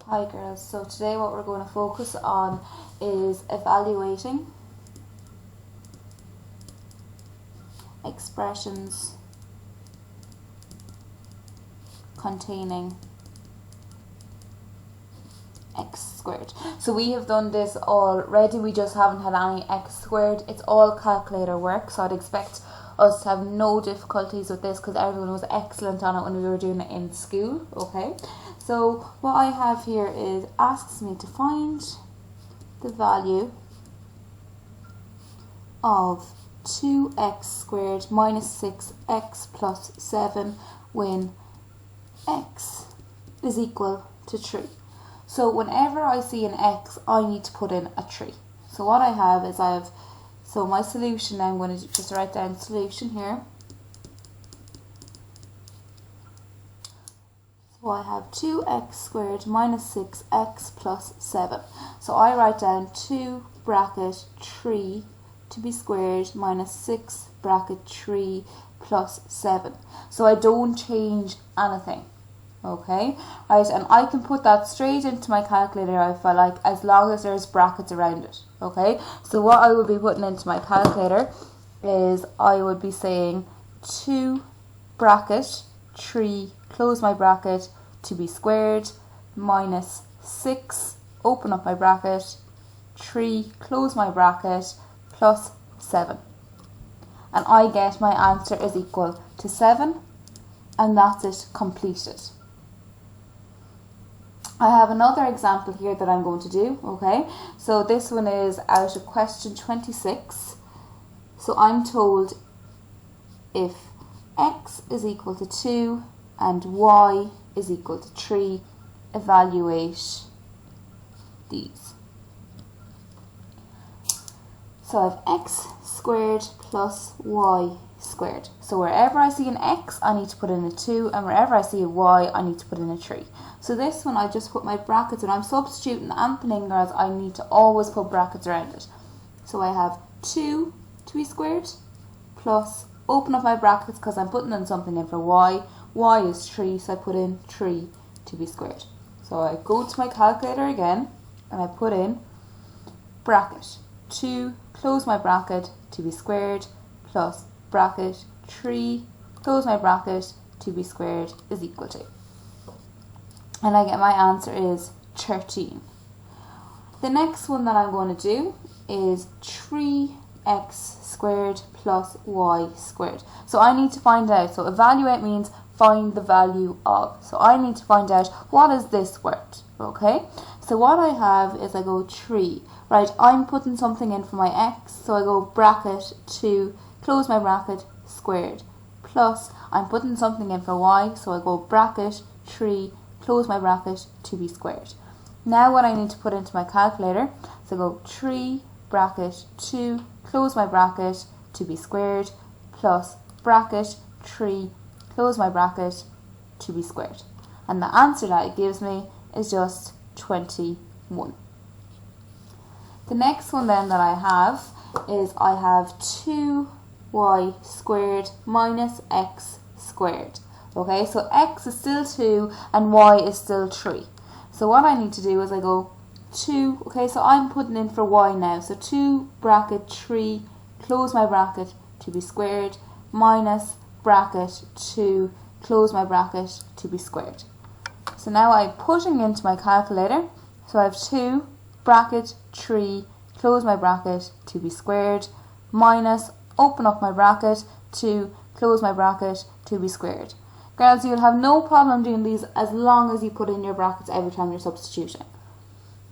Hi girls, so today what we're going to focus on is evaluating expressions containing x squared. So we have done this already, we just haven't had any x squared. It's all calculator work, so I'd expect us to have no difficulties with this because everyone was excellent on it when we were doing it in school. Okay, so what I have here is asks me to find the value of 2x squared minus 6x plus 7 when x is equal to 3. So whenever I see an x, I need to put in a 3. So what I have is so my solution, now I'm going to just write down solution here. So I have 2x squared minus 6x plus 7. So I write down 2 bracket 3 to be squared minus 6 bracket 3 plus 7. So I don't change anything. Okay, right, and I can put that straight into my calculator if I like, as long as there's brackets around it. Okay, so what I would be putting into my calculator is I would be saying 2 bracket 3, close my bracket, to be squared, minus 6, open up my bracket, 3, close my bracket, plus 7. And I get my answer is equal to 7, and that's it, completed. I have another example here that I'm going to do, okay? So this one is out of question 26. So I'm told if x is equal to 2 and y is equal to 3, evaluate these. So I have x squared plus y squared. So wherever I see an x, I need to put in a 2, and wherever I see a y, I need to put in a 3. So this one, I just put my brackets, and I'm substituting anything, whereas I need to always put brackets around it. So I have 2 to be squared, plus, open up my brackets because I'm putting in something in for y. Y is 3, so I put in 3 to be squared. So I go to my calculator again, and I put in bracket 2, close my bracket, to be squared, plus bracket 3, close my bracket, to be squared is equal to. And I get my answer is 13. The next one that I'm going to do is 3x squared plus y squared. So I need to find out, so evaluate means find the value of. So I need to find out what is this worth, okay? So what I have is I go 3, right, I'm putting something in for my x, so I go bracket 2, close my bracket, squared, plus I'm putting something in for y, so I go bracket 3, close my bracket, to be squared. Now what I need to put into my calculator, so I go 3 bracket 2, close my bracket, to be squared, plus bracket 3, close my bracket, to be squared. And the answer that it gives me is just 21. The next one then that I have is I have 2y squared minus x squared. Okay, so x is still 2 and y is still 3. So what I need to do is I go 2, okay, so I'm putting in for y now. So 2 bracket 3, close my bracket, to be squared, minus bracket 2, close my bracket, to be squared. So now I'm putting into my calculator. So I have 2 bracket 3, close my bracket, to be squared, minus, open up my bracket, 2, close my bracket, to be squared. Girls, you'll have no problem doing these as long as you put in your brackets every time you're substituting.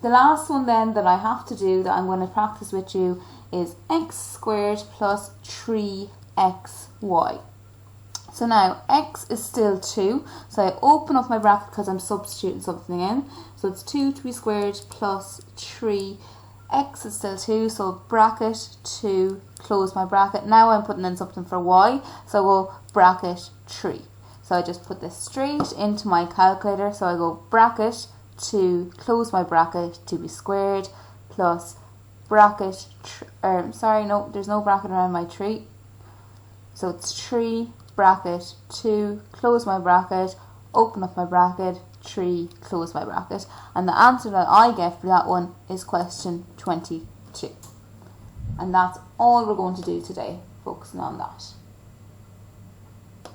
The last one then that I have to do, that I'm going to practice with you, is x squared plus 3xy. So now x is still 2, so I open up my bracket because I'm substituting something in. So it's 2 to be squared plus 3. X is still 2, so bracket 2, close my bracket. Now I'm putting in something for y, so I go bracket 3. So I just put this straight into my calculator. So I go bracket 2, close my bracket, to be squared, plus bracket, sorry, no, there's no bracket around my 3. So it's 3 bracket 2, close my bracket, open up my bracket, 3, close my bracket. And the answer that I get for that one is question 22. And that's all we're going to do today, focusing on that.